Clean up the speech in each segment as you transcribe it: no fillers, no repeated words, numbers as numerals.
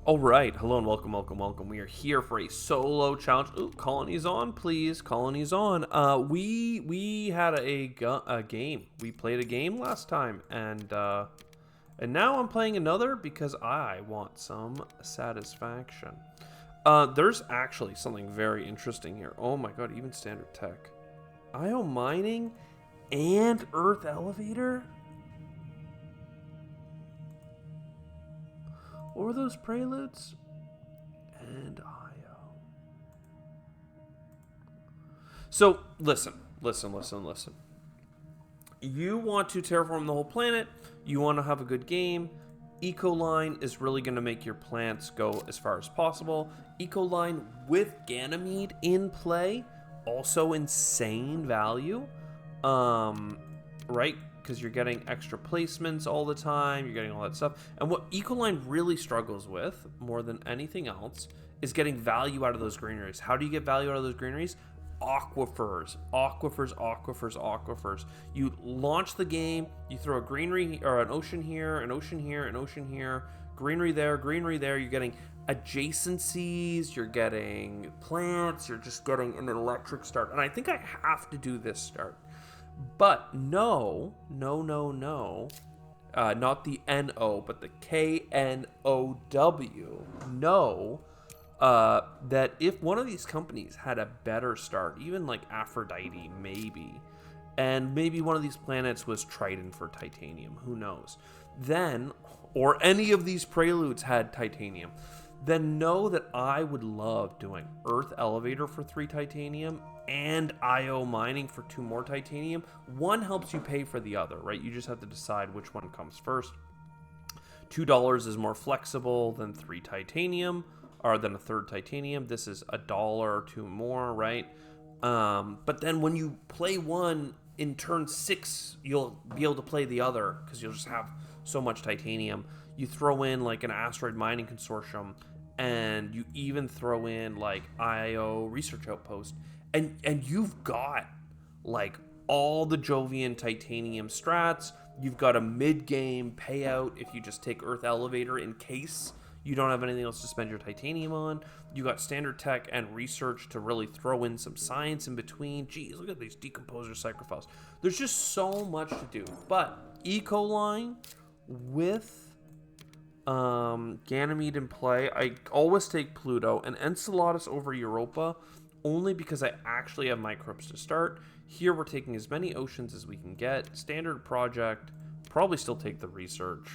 All right, hello and welcome, welcome, welcome. We are here for a solo challenge. Ooh, colonies on, please. Colonies on. We had a game. We played a game last time, and now I'm playing another because I want some satisfaction. There's actually something very interesting here. Oh my god, even standard tech, IO mining, and Earth elevator. What were those preludes? And IO. So, listen. You want to terraform the whole planet. You want to have a good game. Ecoline is really going to make your plants go as far as possible. Ecoline with Ganymede in play. Also insane value. Right? Because you're getting extra placements all the time, you're getting all that stuff. And what Ecoline really struggles with, more than anything else, is getting value out of those greeneries. How do you get value out of those greeneries? Aquifers. You launch the game, you throw a greenery, or an ocean here, an ocean here, an ocean here, greenery there, you're getting adjacencies, you're getting plants, you're just getting an electric start. And I think I have to do this start. But no, not the N-O, but the K-N-O-W. No, that if one of these companies had a better start, even like Aphrodite, maybe, and maybe one of these planets was Triton for titanium, who knows, then, or any of these preludes had titanium, then know that I would love doing Earth Elevator for 3 titanium and IO mining for 2 more titanium. One helps you pay for the other, right? You just have to decide which one comes first. $2 is more flexible than 3 titanium, or than a third titanium. This is $1 or 2 more, right? But then when you play one in turn 6, you'll be able to play the other because you'll just have so much titanium. You throw in like an asteroid mining consortium, and you even throw in like IO research outpost, and you've got like all the Jovian titanium strats. You've got a mid-game payout if you just take Earth Elevator in case you don't have anything else to spend your titanium on. You got standard tech and research to really throw in some science in between. Geez, look at these decomposer cycrophiles. There's just so much to do. But Ecoline with Ganymede in play, I always take Pluto and Enceladus over Europa, only because I actually have microbes to start. Here we're taking as many oceans as we can get. Standard project, probably still take the research.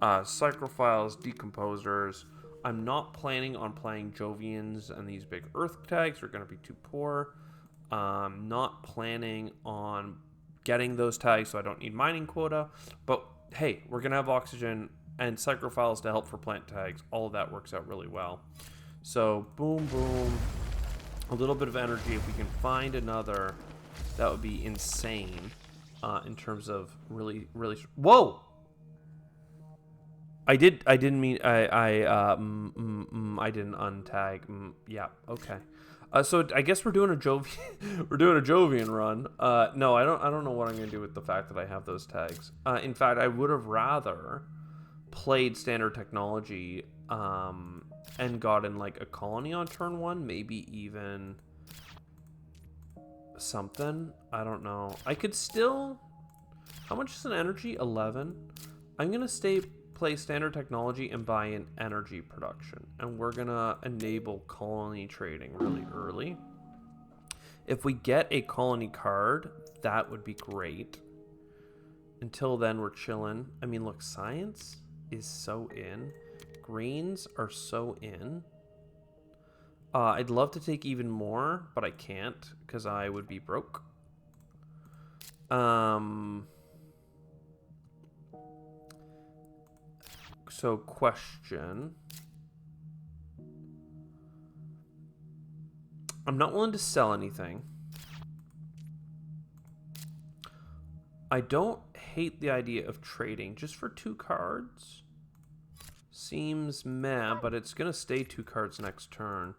Cycrophiles, decomposers. I'm not planning on playing Jovians and these big Earth tags. They're going to be too poor. Not planning on getting those tags, so I don't need mining quota. But hey, we're going to have oxygen and cycrophiles to help for plant tags. All of that works out really well. So boom, boom. A little bit of energy. If we can find another, that would be insane in terms of really. Whoa! I didn't mean. I didn't untag. Yeah. Okay. So I guess we're doing a Jovian. We're doing a Jovian run. No, I don't know what I'm gonna do with the fact that I have those tags. In fact, I would have rather played standard technology and gotten like a colony on turn 1, maybe even something. I don't know. I could still. How much is an energy? 11. I'm gonna play standard technology and buy an energy production, and we're gonna enable colony trading really early. If we get a colony card, that would be great. Until then, we're chilling. I mean, look, science is so in. Greens are so in. I'd love to take even more, but I can't because I would be broke. So question. I'm not willing to sell anything. I don't hate the idea of trading just for 2 cards. Seems meh, but it's going to stay 2 cards next turn.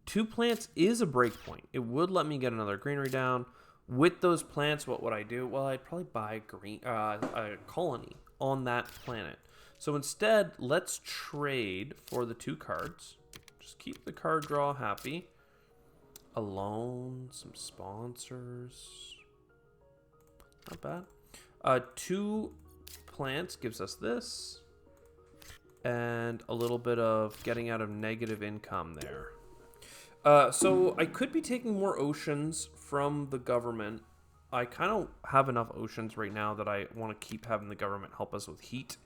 2 plants is a breakpoint. It would let me get another greenery down. With those plants, what would I do? Well, I'd probably buy a colony on that planet. So instead, let's trade for the 2 cards. Just keep the card draw happy. A loan, some sponsors. Not bad. 2 plants gives us this. And a little bit of getting out of negative income there. So I could be taking more oceans from the government. I kind of have enough oceans right now that I want to keep having the government help us with heat.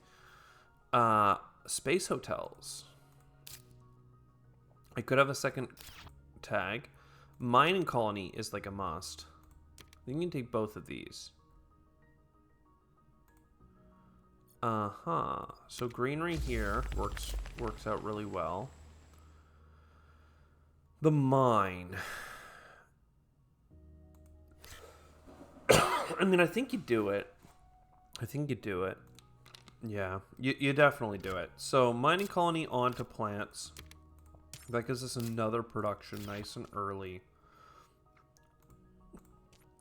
Space hotels. I could have a second tag. Mining colony is like a must. I think you can take both of these. So greenery here works out really well. The mine. I mean, I think you do it. Yeah, you definitely do it. So mining colony onto plants. That gives us another production nice and early.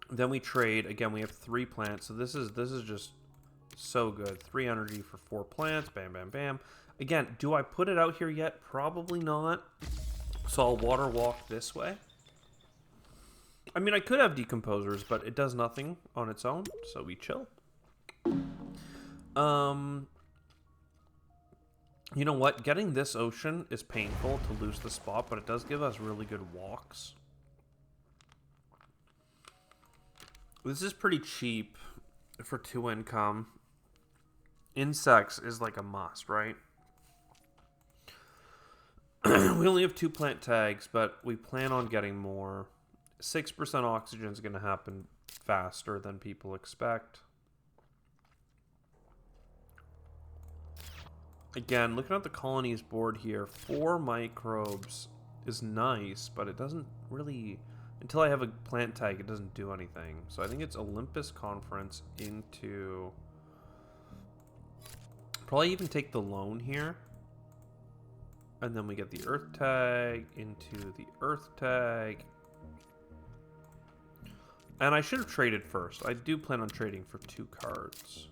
Then we trade. Again, we have 3 plants. So this is just so good. 3 energy for 4 plants. Bam, bam, bam. Again, do I put it out here yet? Probably not. So I'll water walk this way. I mean, I could have decomposers, but it does nothing on its own. So we chill. You know what? Getting this ocean is painful to lose the spot, but it does give us really good walks. This is pretty cheap for 2 income. Insects is like a must, right? We only have 2 plant tags, but we plan on getting more. 6% oxygen is going to happen faster than people expect. Again, looking at the colonies board here, 4 microbes is nice, but it doesn't really... Until I have a plant tag, it doesn't do anything. So I think it's Olympus Conference into... Probably even take the loan here. And then we get the Earth tag into the Earth tag. And I should have traded first. I do plan on trading for 2 cards.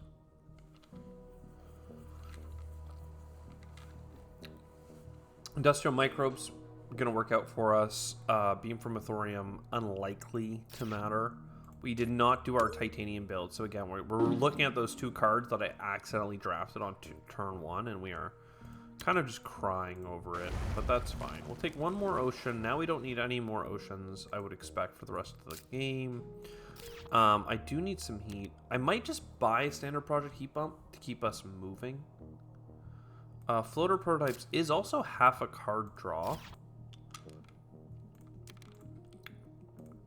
Industrial microbes going to work out for us. Beam from Thorium, unlikely to matter. We did not do our titanium build. So again, we're looking at those 2 cards that I accidentally drafted on turn 1. And we are kind of just crying over it. But that's fine. We'll take 1 more ocean. Now we don't need any more oceans, I would expect, for the rest of the game. I do need some heat. I might just buy a standard project heat bump to keep us moving. Floater prototypes is also half a card draw.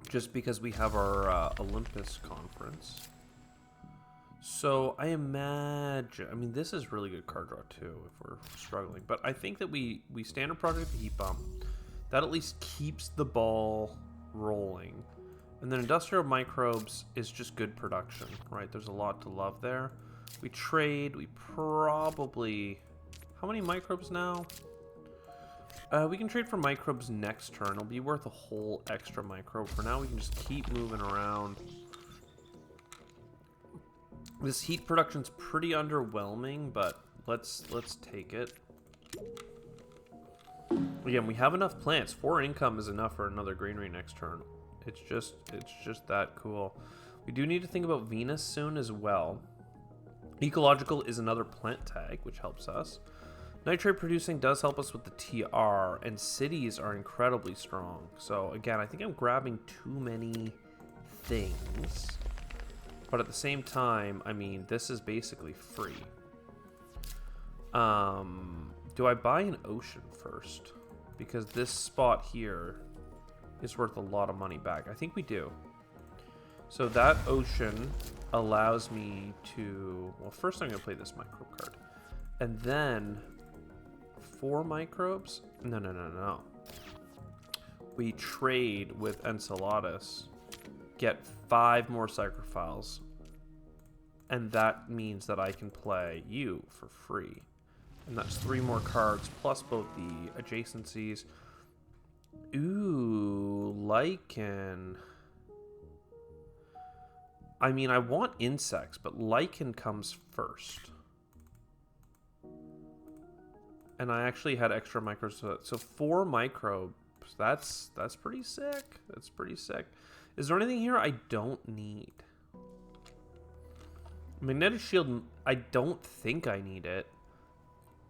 Just because we have our Olympus conference. So I imagine, I mean, this is really good card draw too if we're struggling. But I think that we standard project the heat bump. That at least keeps the ball rolling. And then industrial microbes is just good production, right? There's a lot to love there. We trade, we probably... How many microbes now? We can trade for microbes next turn. It'll be worth a whole extra microbe. For now, we can just keep moving around. This heat production's pretty underwhelming, but let's take it. Again, we have enough plants. 4 income is enough for another greenery next turn. It's just that cool. We do need to think about Venus soon as well. Ecological is another plant tag, which helps us. Nitrate producing does help us with the TR, and cities are incredibly strong. So again, I think I'm grabbing too many things. But at the same time, I mean, this is basically free. Do I buy an ocean first? Because this spot here is worth a lot of money back. I think we do. So that ocean allows me to... Well, first I'm going to play this microbe card. And then... 4 microbes? No. We trade with Enceladus, get 5 more Psychrophiles, and that means that I can play you for free. And that's 3 more cards, plus both the adjacencies. Ooh, Lichen. I mean, I want insects, but Lichen comes first. And I actually had extra microbes. So 4 microbes. That's pretty sick. That's pretty sick. Is there anything here I don't need? Magnetic shield, I don't think I need it.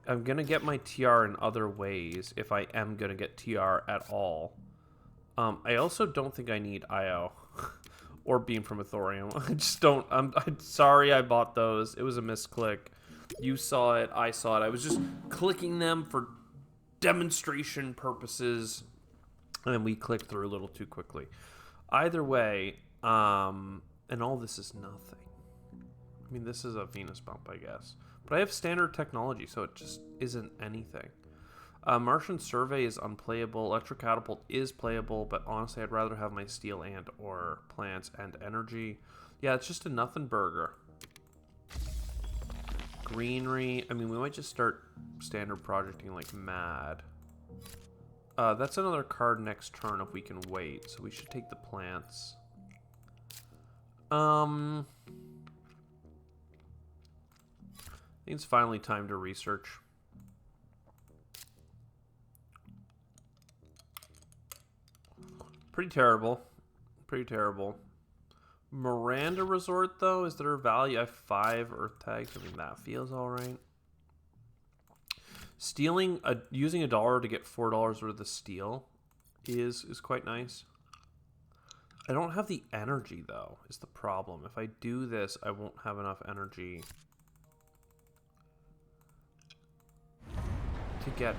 I'm going to get my TR in other ways if I am going to get TR at all. I also don't think I need IO or beam from a thorium. I just don't. I'm sorry I bought those. It was a misclick. You saw it. I saw it. I was just clicking them for demonstration purposes. And we clicked through a little too quickly. Either way, and all this is nothing. I mean, this is a Venus bump, I guess. But I have standard technology, so it just isn't anything. Martian Survey is unplayable. Electric Catapult is playable, but honestly, I'd rather have my steel and or plants and energy. Yeah, it's just a nothing burger. Greenery. I mean, we might just start standard projecting like mad. That's another card next turn if we can wait. So we should take the plants. I think it's finally time to research. Pretty terrible. Pretty terrible. Miranda Resort, though, is there a value? I have 5 Earth tags. I mean, that feels alright. Stealing, using $1 to get $4 worth of steel is quite nice. I don't have the energy, though, is the problem. If I do this, I won't have enough energy to get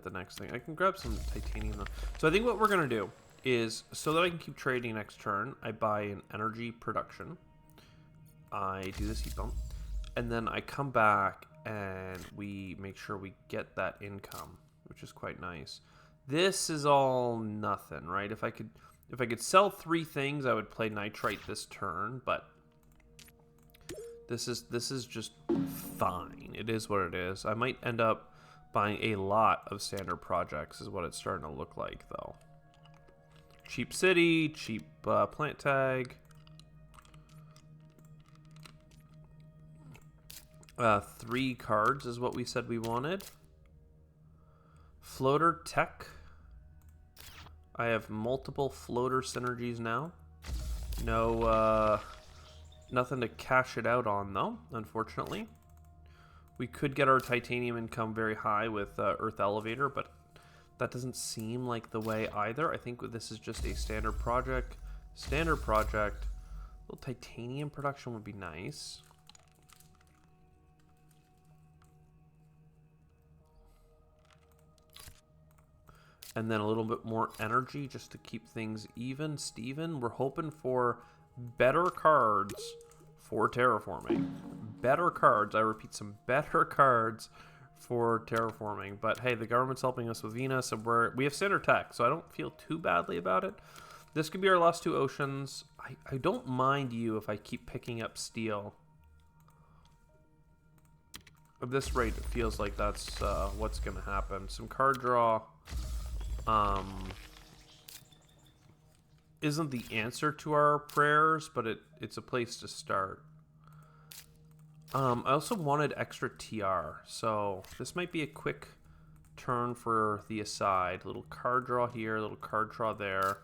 the next thing. I can grab some titanium, though. So I think what we're going to do is, so that I can keep trading next turn, I buy an energy production. I do this heat bump. And then I come back and we make sure we get that income, which is quite nice. This is all nothing, right? If I could sell 3 things, I would play nitrite this turn, but this is just fine. It is what it is. I might end up buying a lot of standard projects is what it's starting to look like, though. Cheap city, cheap plant tag. 3 cards is what we said we wanted. Floater tech. I have multiple floater synergies now. No, nothing to cash it out on, though, unfortunately. We could get our titanium income very high with Earth Elevator, but that doesn't seem like the way either. I think this is just a standard project. Standard project. A little titanium production would be nice. And then a little bit more energy just to keep things even. Steven, we're hoping for better cards for terraforming. Better cards. I repeat, some better cards for terraforming. But hey, the government's helping us with Venus, and we have standard tech, so I don't feel too badly about it. This could be our last 2 oceans. I don't mind you if I keep picking up steel. At this rate, it feels like that's what's going to happen. Some card draw. Isn't the answer to our prayers, but it's a place to start. I also wanted extra TR, so this might be a quick turn for the aside. Little card draw here, little card draw there.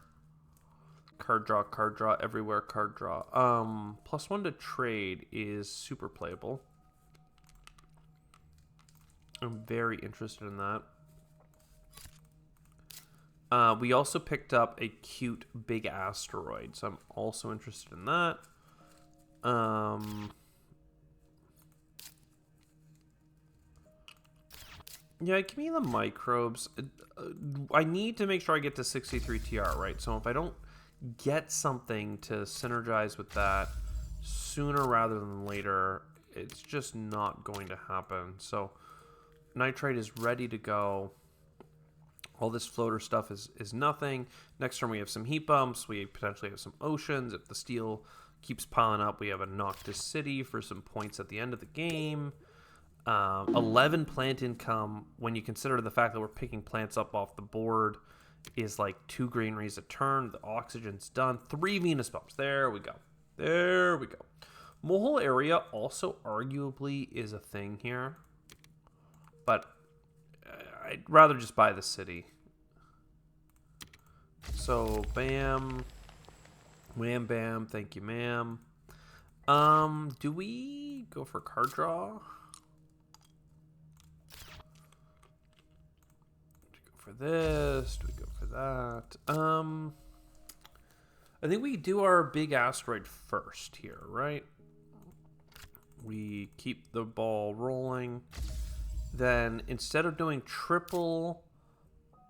Card draw everywhere, card draw. +1 to trade is super playable. I'm very interested in that. We also picked up a cute big asteroid, so I'm also interested in that. Yeah, give me the microbes. I need to make sure I get to 63 TR, right? So if I don't get something to synergize with that sooner rather than later, it's just not going to happen. So nitrite is ready to go. All this floater stuff is nothing. Next turn we have some heat bumps. We potentially have some oceans. If the steel keeps piling up, we have a Noctis City for some points at the end of the game. 11 plant income, when you consider the fact that we're picking plants up off the board, is like 2 greeneries a turn. The oxygen's done. 3 Venus bumps. There we go. There we go. Mole area also arguably is a thing here. But I'd rather just buy the city. So, bam. Wham, bam. Thank you, ma'am. Do we go for card draw? Do we go for this? Do we go for that? I think we do our big asteroid first here, right? We keep the ball rolling. Then, instead of doing triple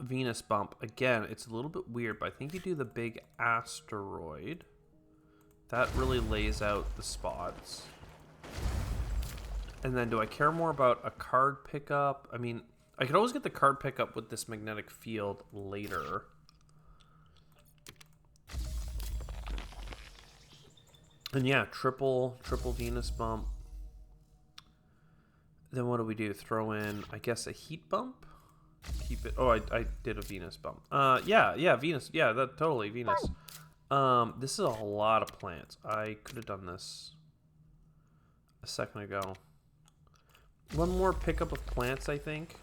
Venus bump, again, it's a little bit weird, but I think you do the big asteroid. That really lays out the spots. And then do I care more about a card pickup? I mean, I could always get the card pickup with this magnetic field later. And yeah, triple Venus bump. Then what do we do? Throw in, I guess, a heat bump? Keep it. Oh, I did a Venus bump. Yeah, Venus. Yeah, that totally Venus. This is a lot of plants. I could have done this a second ago. One more pickup of plants, I think.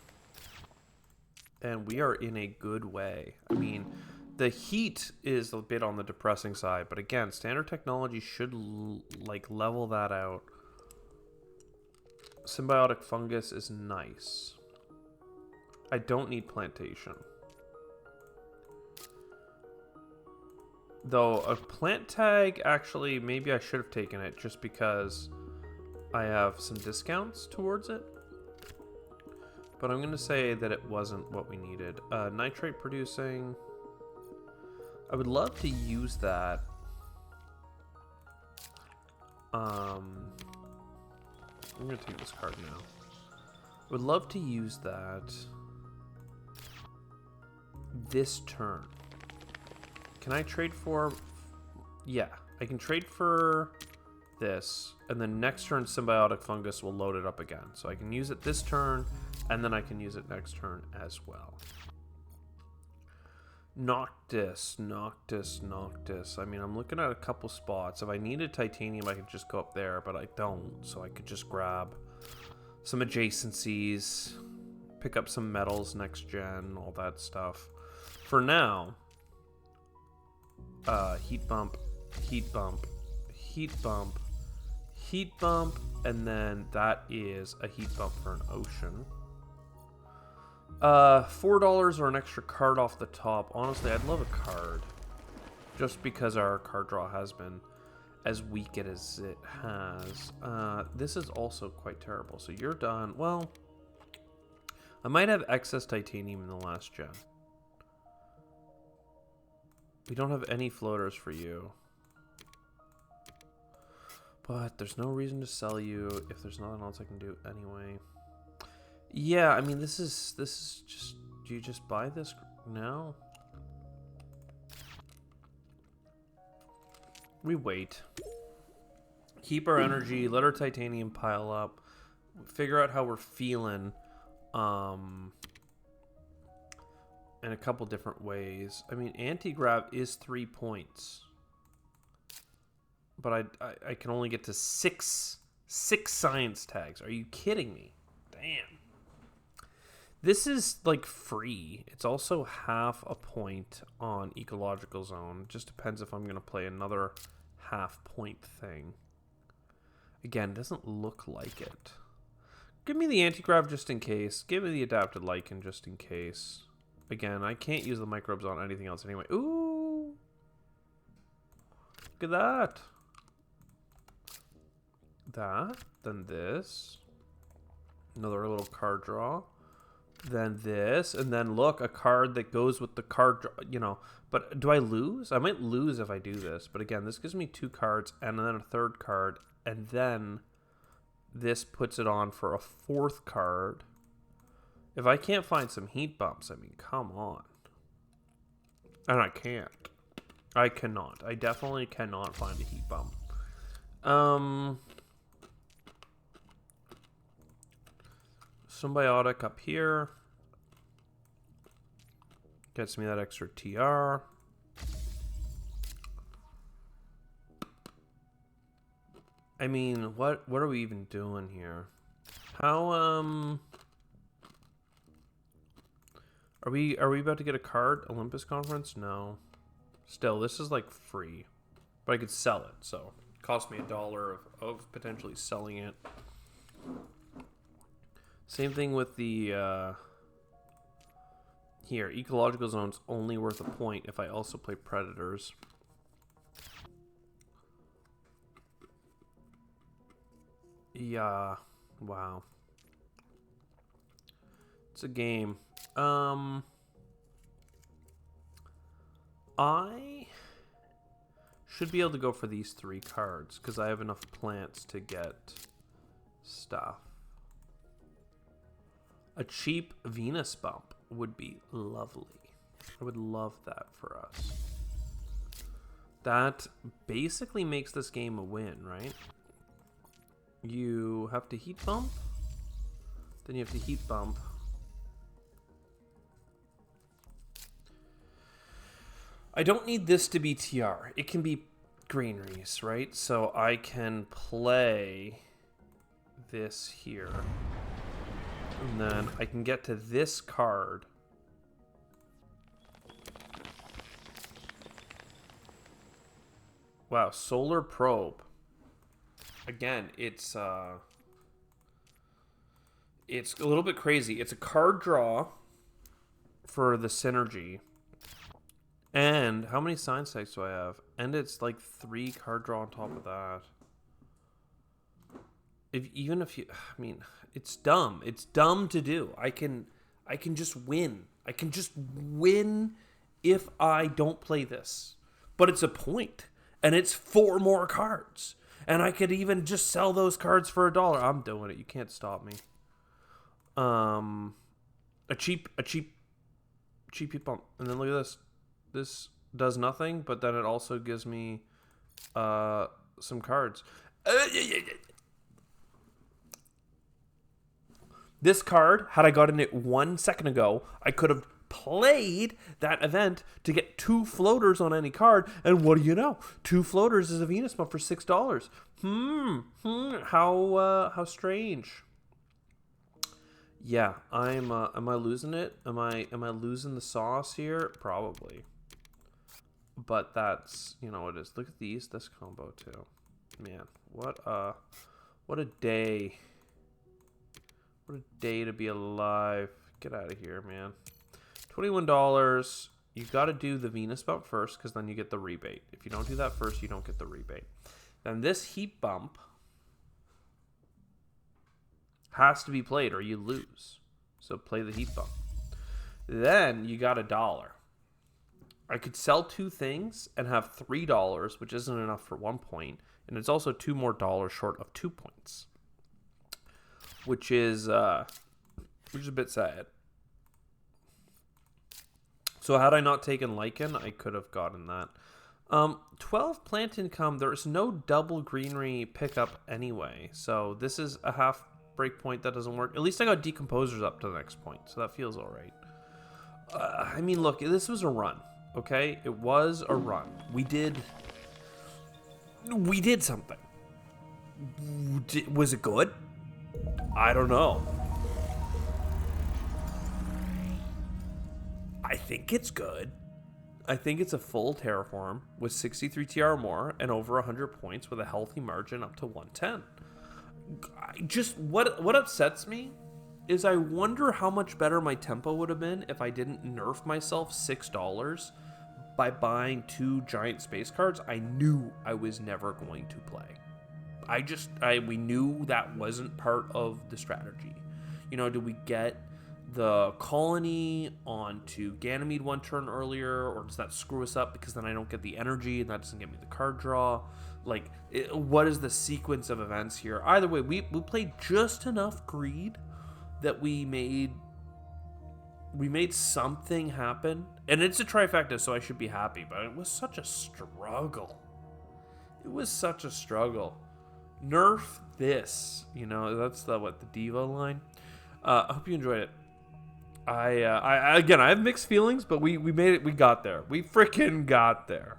And we are in a good way. I mean, the heat is a bit on the depressing side, but again, standard technology should like level that out. Symbiotic fungus is nice. I don't need plantation. Though a plant tag, actually, maybe I should have taken it just because I have some discounts towards it. But I'm going to say that it wasn't what we needed. Nitrate producing. I would love to use that. I'm going to take this card now. I would love to use that this turn. Can I trade for... Yeah, I can trade for this, and then next turn Symbiotic Fungus will load it up again. So I can use it this turn, and then I can use it next turn as well. Noctis. I mean, I'm looking at a couple spots. If I needed titanium, I could just go up there, but I don't. So I could just grab some adjacencies, pick up some metals next gen, all that stuff. For now, heat bump, heat bump, heat bump, heat bump, and then that is a heat bump for an ocean. $4 or an extra card off the top. Honestly, I'd love a card. Just because our card draw has been as weak as it has. This is also quite terrible. So you're done. Well, I might have excess titanium in the last gen. We don't have any floaters for you. But there's no reason to sell you if there's nothing else I can do anyway. Yeah, I mean, this is just... Do you just buy this now? We wait. Keep our energy, let our titanium pile up, figure out how we're feeling in a couple different ways. I mean, anti-grav is 3 points. But I can only get to six science tags. Are you kidding me? Damn. This is, like, free. It's also half a point on Ecological Zone. It just depends if I'm going to play another half-point thing. Again, it doesn't look like it. Give me the anti-grav just in case. Give me the adapted lichen just in case. Again, I can't use the microbes on anything else anyway. Ooh! Look at that. That. Then this. Another little card draw. Then this, and then look, a card that goes with the card, you know. But do I lose? I might lose if I do this. But again, this gives me 2 cards and then a 3rd card. And then this puts it on for a 4th card. If I can't find some heat bumps, I mean, come on. And I can't. I cannot. I definitely cannot find a heat bump. Symbiotic up here. Gets me that extra TR. I mean, what are we even doing here? How are we about to get a card? Olympus Conference? No. Still, this is like free. But I could sell it, so it cost me $1 of potentially selling it. Same thing with the here, ecological zone's only worth a point if I also play predators. Yeah, wow. It's a game. I should be able to go for these 3 cards because I have enough plants to get stuff. A cheap Venus bump would be lovely. I would love that for us. That basically makes this game a win, right? You have to heat bump, then you have to heat bump. I don't need this to be TR. It can be greeneries, right? So I can play this here. And then I can get to this card. Wow, Solar Probe. Again, it's a little bit crazy. It's a card draw for the synergy. And how many science types do I have? And it's like 3 card draw on top of that. Even if you, I mean, it's dumb. It's dumb to do. I can just win. I can just win if I don't play this. But it's a point, and it's 4 more cards, and I could even just sell those cards for $1. I'm doing it. You can't stop me. A cheap heat bump, and then look at this. This does nothing, but then it also gives me some cards. This card, had I gotten it 1 second ago, I could have played that event to get 2 floaters on any card, and what do you know? 2 floaters is a Venus bump for $6. How strange. Yeah, am I losing it? Am I losing the sauce here? Probably. But that's, you know, it is. Look at this combo too. Man, what a day. What a day to be alive. Get out of here, man. $21. You got to do the Venus bump first because then you get the rebate. If you don't do that first, you don't get the rebate. Then this heat bump has to be played or you lose. So play the heat bump. Then you got $1. I could sell 2 things and have $3, which isn't enough for 1 point. And it's also $2 more short of 2 points. Which is a bit sad. So had I not taken Lichen, I could have gotten that. 12 plant income. There's no double greenery pickup anyway. So this is a half break point that doesn't work. At least I got decomposers up to the next point. So that feels all right. I mean, look, this was a run. Okay? It was a run. We did something. Was it good? I don't know. I think it's good. I think it's a full Terraform with 63 TR or more and over 100 points with a healthy margin up to 110. What upsets me is I wonder how much better my tempo would have been if I didn't nerf myself $6 by buying 2 giant space cards I knew I was never going to play. We knew that wasn't part of the strategy. You know, do we get the colony onto Ganymede 1 turn earlier, or does that screw us up because then I don't get the energy and that doesn't get me the card draw? Like, what is the sequence of events here? Either way, we played just enough greed that we made something happen. And it's a trifecta, so I should be happy, but it was such a struggle. It was such a struggle. Nerf this, you know, that's the diva line. I hope you enjoyed it. I have mixed feelings, but we made it. We got there. We freaking got there.